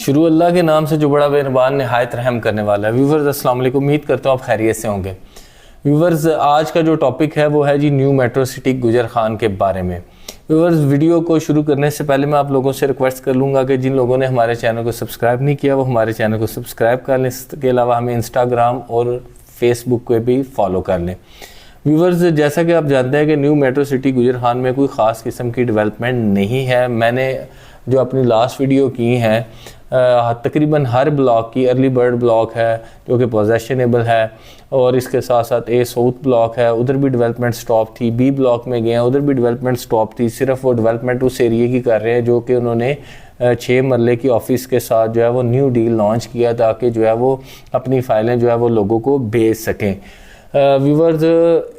शुरू अल्लाह के नाम से जो बड़ा मेहरबान नहायत रहम करने वाला है। व्यूवर्स अस्सलाम वालेकुम, उम्मीद करता हूँ आप खैरियत से होंगे। व्यूवर्स आज का जो टॉपिक है वो है जी न्यू मेट्रो सिटी गुजर खान के बारे में। व्यूवर्स वीडियो को शुरू करने से पहले मैं आप लोगों से रिक्वेस्ट कर लूँगा कि जिन लोगों ने हमारे चैनल को सब्सक्राइब नहीं किया वो हमारे चैनल को सब्सक्राइब कर लें। इसके अलावा हमें इंस्टाग्राम और फेसबुक पे भी फॉलो कर लें। व्यूवर्स जैसा कि आप जानते हैं कि न्यू मेट्रो सिटी गुजर खान में कोई ख़ास किस्म की डेवलपमेंट नहीं है। मैंने जो अपनी लास्ट वीडियो की हैं तकरीबन हर ब्लॉक की अर्ली बर्ड ब्लॉक है जो कि पोजेशनेबल है, और इसके साथ साथ ए साउथ ब्लॉक है, उधर भी डेवलपमेंट स्टॉप थी। बी ब्लॉक में गए हैं, उधर भी डेवलपमेंट स्टॉप थी। सिर्फ वो डेवलपमेंट उस एरिए की कर रहे हैं जो कि उन्होंने 6 मरले की ऑफिस के साथ जो है वो न्यू डील लॉन्च किया ताकि जो है वो अपनी फाइलें जो है वो लोगों को भेज सकें। व्यूवर्स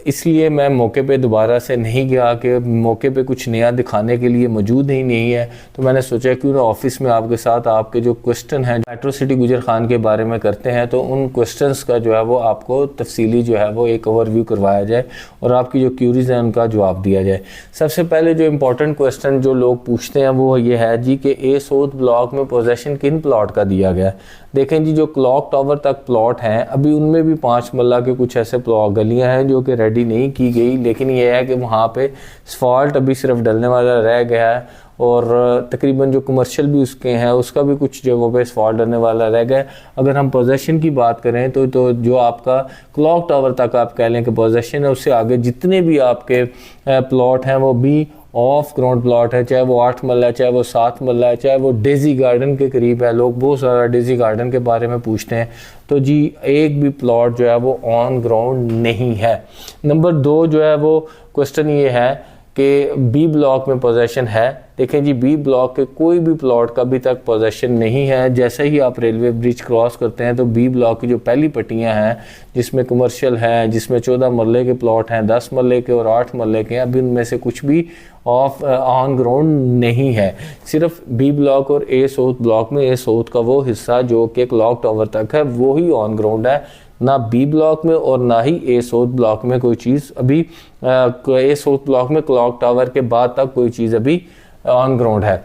इसलिए मैं मौके पे दोबारा से नहीं गया कि मौके पे कुछ नया दिखाने के लिए मौजूद ही नहीं है, तो मैंने सोचा क्यों ना ऑफिस में आपके साथ आपके जो क्वेश्चन हैं मेट्रो सिटी गुजर खान के बारे में करते हैं, तो उन क्वेश्चंस का जो है वो आपको तफसीली जो है वो एक ओवरव्यू करवाया जाए और आपकी जो क्यूरीज हैं उनका जवाब दिया जाए। सबसे पहले जो इम्पोर्टेंट क्वेश्चन जो लोग पूछते हैं वो ये है जी कि ए साउथ ब्लॉक में पोजेसन किन प्लॉट का दिया गया। देखें जी जो क्लॉक टावर तक प्लॉट हैं अभी उनमें भी 5 मरला के कुछ ऐसे गलियां हैं जो कि रेडी नहीं की गई, लेकिन यह है कि वहाँ पे असफाल्ट अभी सिर्फ डलने वाला रह गया है और तकरीबन जो कमर्शियल भी उसके हैं उसका भी कुछ जगहों पे असफाल्ट डलने वाला रह गया। अगर हम पोजेसन की बात करें तो जो आपका क्लॉक टावर तक आप कह लें कि पोजेसन है, उससे आगे जितने भी आपके प्लॉट हैं वो भी ऑफ ग्राउंड प्लॉट है, चाहे वो 8 मरला है, चाहे वो 7 मरला है, चाहे वो डेजी गार्डन के करीब है। लोग बहुत सारा डेजी गार्डन के बारे में पूछते हैं, तो जी एक भी प्लॉट जो है वो ऑन ग्राउंड नहीं है। नंबर 2 जो है वो क्वेश्चन ये है कि बी ब्लॉक में पोजेसन है। देखें जी बी ब्लॉक के कोई भी प्लॉट का अभी तक पोजेसन नहीं है। जैसे ही आप रेलवे ब्रिज क्रॉस करते हैं तो बी ब्लॉक की जो पहली पट्टियां हैं जिसमें कमर्शियल है, जिसमें 14 मरले के प्लॉट हैं, 10 मरले के और 8 मरले के हैं, अभी उनमें से कुछ भी ऑन ग्राउंड नहीं है। सिर्फ बी ब्लॉक और ए साउथ ब्लॉक में ए साउथ का वो हिस्सा जो कि क्लॉक टावर तक है वो ही ऑन ग्राउंड है। ना बी ब्लॉक में और ना ही ए साउथ ब्लॉक में कोई चीज़ अभी ए साउथ ब्लॉक में क्लॉक टावर के बाद तक कोई चीज़ अभी ऑन ग्राउंड है।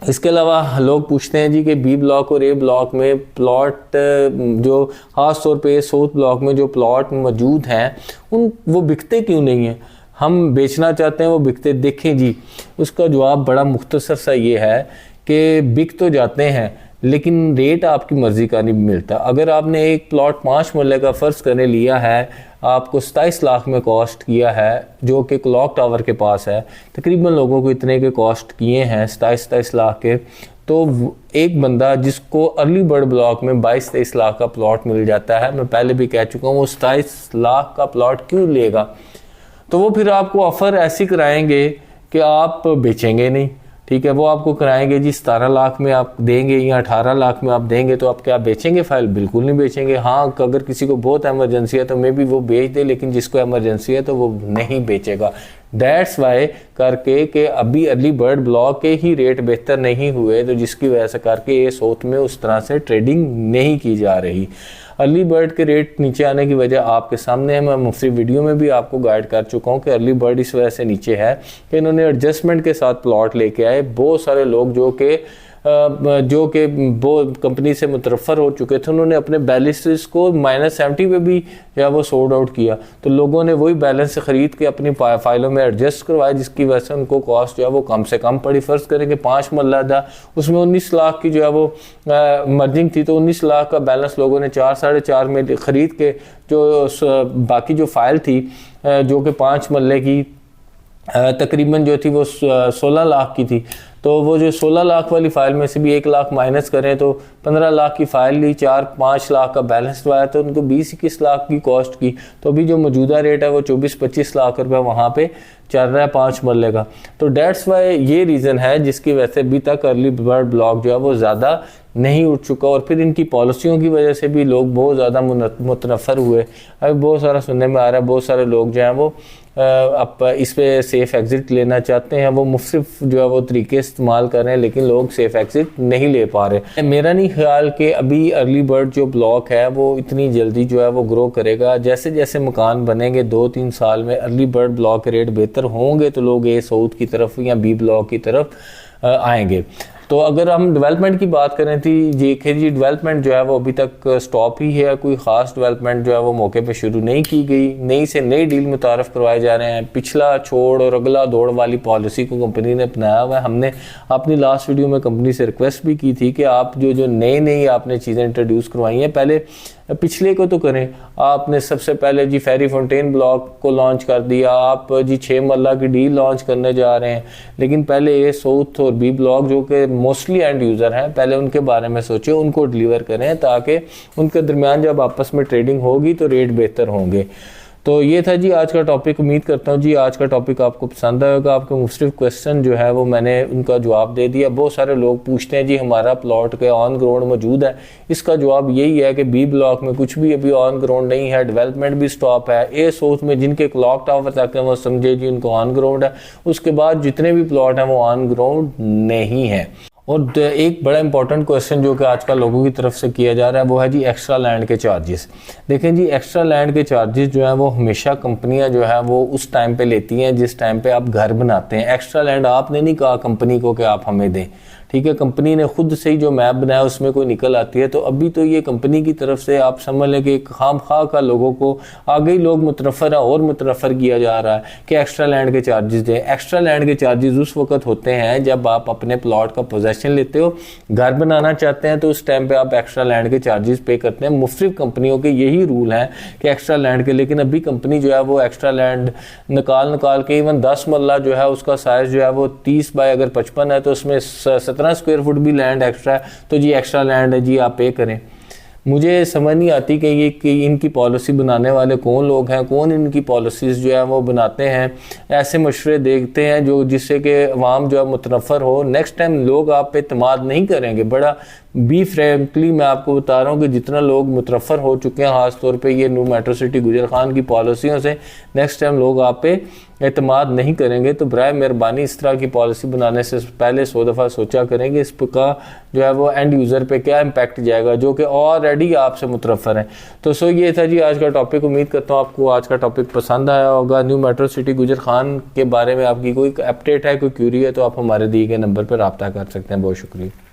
इसके अलावा लोग पूछते हैं जी कि बी ब्लॉक और ए ब्लॉक में प्लॉट जो ख़ास तौर पे ए साउथ ब्लॉक में जो प्लॉट मौजूद हैं वो बिकते क्यों नहीं हैं, हम बेचना चाहते हैं वो बिकते। देखें जी उसका जवाब बड़ा मुख्तसर सा ये है कि बिक तो जाते हैं लेकिन रेट आपकी मर्ज़ी का नहीं मिलता। अगर आपने एक प्लॉट 5 मरले का फ़र्ज़ करने लिया है, आपको 27 लाख में कॉस्ट किया है जो कि क्लॉक टावर के पास है, तकरीबन लोगों को इतने के कॉस्ट किए हैं 27 लाख के, तो एक बंदा जिसको अर्ली बर्ड ब्लॉक में 22-23 लाख का प्लॉट मिल जाता है, मैं पहले भी कह चुका हूँ, वो 27 लाख का प्लॉट क्यों लेगा। तो वो फिर आपको ऑफ़र ऐसी कराएंगे कि आप बेचेंगे नहीं। ठीक है, वो आपको कराएंगे जी 17 लाख में आप देंगे या 18 लाख में आप देंगे, तो आप क्या बेचेंगे फाइल? बिल्कुल नहीं बेचेंगे। हाँ अगर किसी को बहुत एमरजेंसी है तो मे बी वो बेच दे, लेकिन जिसको एमरजेंसी है तो वो नहीं बेचेगा। दैट्स वाई करके कि अभी अर्ली बर्ड ब्लॉक के ही रेट बेहतर नहीं हुए, तो जिसकी वजह से करके ये साउथ में उस तरह से ट्रेडिंग नहीं की जा रही। अर्ली बर्ड के रेट नीचे आने की वजह आपके सामने है। मैं मुफ्ती वीडियो में भी आपको गाइड कर चुका हूँ कि अर्ली बर्ड इस वजह से नीचे है कि इन्होंने एडजस्टमेंट के साथ प्लॉट लेके आए। बहुत सारे लोग जो कि वो कंपनी से मुतरफ़र हो चुके थे, उन्होंने अपने बैलेंसेस को -70 पे भी या वो सोल्ड आउट किया, तो लोगों ने वही बैलेंस से ख़रीद के अपनी फाइलों में एडजस्ट करवाया, जिसकी वजह से उनको कॉस्ट जो है वो कम से कम पड़ी। फ़र्ज़ करें कि 5 मरला था, उसमें 19 लाख की जो है वो मर्जिंग थी, तो 19 लाख का बैलेंस लोगों ने 4-4.5 में ख़रीद के जो बाकी जो फ़ाइल थी जो कि 5 मरले की तकरीबन जो थी वो 16 लाख की थी, तो वो जो 16 लाख वाली फ़ाइल में से भी 1 लाख माइनस करें तो 15 लाख की फ़ाइल ली, 4-5 लाख का बैलेंस आया, तो उनको 20-21 लाख की कॉस्ट की। तो अभी जो मौजूदा रेट है वो 24-25 लाख रुपये वहाँ पे चल रहा है 5 मरले का। तो डेट्स वाई ये रीज़न है जिसकी वजह से अभी तक अर्ली बर्ड ब्लॉक जो है वो ज़्यादा नहीं उठ चुका, और फिर इनकी पॉलिसियों की वजह से भी लोग बहुत ज़्यादा मुतनफ़र हुए। अभी बहुत सारा सुनने में आ रहा है, बहुत सारे लोग जो हैं वो अब इस पे सेफ़ एग्ज़िट लेना चाहते हैं, वो मुख्तलिफ जो है वो तरीके इस्तेमाल कर रहे हैं, लेकिन लोग सेफ़ एग्ज़िट नहीं ले पा रहे। मेरा नहीं ख्याल कि अभी अर्ली बर्ड जो ब्लॉक है वो इतनी जल्दी जो है वो ग्रो करेगा। जैसे जैसे मकान बनेंगे 2-3 साल में अर्ली बर्ड ब्लॉक के रेट बेहतर होंगे तो लोग ए साउथ की तरफ या बी ब्लॉक की तरफ आएंगे। तो अगर हम डेवलपमेंट की बात करें थी जी डेवलपमेंट जो है वो अभी तक स्टॉप ही है, कोई ख़ास डेवलपमेंट जो है वो मौके पे शुरू नहीं की गई, नई से नई डील मुतारफ़ करवाए जा रहे हैं। पिछला छोड़ और अगला दौड़ वाली पॉलिसी को कंपनी ने अपनाया हुआ है। हमने अपनी लास्ट वीडियो में कंपनी से रिक्वेस्ट भी की थी कि आप जो नई आपने चीज़ें इंट्रोड्यूस करवाई हैं पहले पिछले को तो करें। आपने सबसे पहले जी फेरी फाउंटेन ब्लॉक को लॉन्च कर दिया, आप जी 6 मरला की डील लॉन्च करने जा रहे हैं, लेकिन पहले ए साउथ और बी ब्लॉक जो कि मोस्टली एंड यूज़र हैं पहले उनके बारे में सोचें, उनको डिलीवर करें ताकि उनके दरमियान जब आपस में ट्रेडिंग होगी तो रेट बेहतर होंगे। तो ये था जी आज का टॉपिक। उम्मीद करता हूँ जी आज का टॉपिक आपको पसंद आएगा। आपके मुख्तलिफ क्वेश्चन जो है वो मैंने उनका जवाब दे दिया। बहुत सारे लोग पूछते हैं जी हमारा प्लॉट के ऑन ग्राउंड मौजूद है, इसका जवाब यही है कि बी ब्लॉक में कुछ भी अभी ऑन ग्राउंड नहीं है, डेवलपमेंट भी स्टॉप है। ए साउथ में जिनके क्लॉक टावर तक है वो समझे जी उनको ऑन ग्राउंड है, उसके बाद जितने भी प्लॉट हैं वो ऑन ग्राउंड नहीं है। और एक बड़ा इंपॉर्टेंट क्वेश्चन जो कि आजकल लोगों की तरफ से किया जा रहा है वो है जी एक्स्ट्रा लैंड के चार्जेस। देखें जी एक्स्ट्रा लैंड के चार्जेस जो है वो हमेशा कंपनियां जो है वो उस टाइम पे लेती हैं जिस टाइम पे आप घर बनाते हैं। एक्स्ट्रा लैंड आपने नहीं कहा कंपनी को कि आप हमें दें, ठीक है, कंपनी ने खुद से ही जो मैप बनाया उसमें कोई निकल आती है। तो अभी तो ये कंपनी की तरफ से आप समझ लें कि खाम खा का लोगों को आगे ही लोग मुतनफ़र है और मुतनफ़र किया जा रहा है कि एक्स्ट्रा लैंड के चार्जेस दें। एक्स्ट्रा लैंड के चार्जेस उस वक्त होते हैं जब आप अपने प्लॉट का पोजेसन लेते हो, घर बनाना चाहते हैं, तो उस टाइम पे आप एक्स्ट्रा लैंड के चार्जेस पे करते हैं। मुख्तलिफ कंपनियों के यही रूल हैं कि एक्स्ट्रा लैंड के, लेकिन अभी कंपनी जो है वो एक्स्ट्रा लैंड निकाल के इवन 10 मरला जो है उसका साइज़ जो है वो 30 बाय अगर 55 है तो उसमें 17 स्क्वायर फुट भी लैंड एक्स्ट्रा है, तो जी एक्स्ट्रा लैंड है जी आप पे करें। मुझे समझ नहीं आती कि इनकी पॉलिसी बनाने वाले कौन लोग हैं, कौन इनकी पॉलिसीज़ जो है वो बनाते हैं, ऐसे मशवरे देखते हैं जो जिससे कि अवाम जो है मुतनफ़र हो। नेक्स्ट टाइम लोग आप पे एतमाद नहीं करेंगे। बड़ा बी फ्रैंकली मैं आपको बता रहा हूँ कि जितना लोग मुतनफ़र हो चुके हैं ख़ास तौर पे ये न्यू मेट्रो सिटी गुजर खान की पॉलिसियों से, नेक्स्ट टाइम लोग आप पे एतमाद नहीं करेंगे। तो बराए मेहरबानी इस तरह की पॉलिसी बनाने से पहले 100 दफ़ा सोचा करेंगे इस का जो है वो एंड यूज़र पे क्या इम्पैक्ट जाएगा जो कि ऑलरेडी आपसे मुतनफ़र हैं। तो ये था जी आज का टॉपिक। उम्मीद करता हूँ आपको आज का टॉपिक पसंद आया होगा। न्यू मेट्रो सिटी गुजर खान के बारे में आपकी कोई अपडेट है, कोई क्यूरी है तो आप हमारे दिए गए नंबर पर रब्ता कर सकते हैं। बहुत शुक्रिया।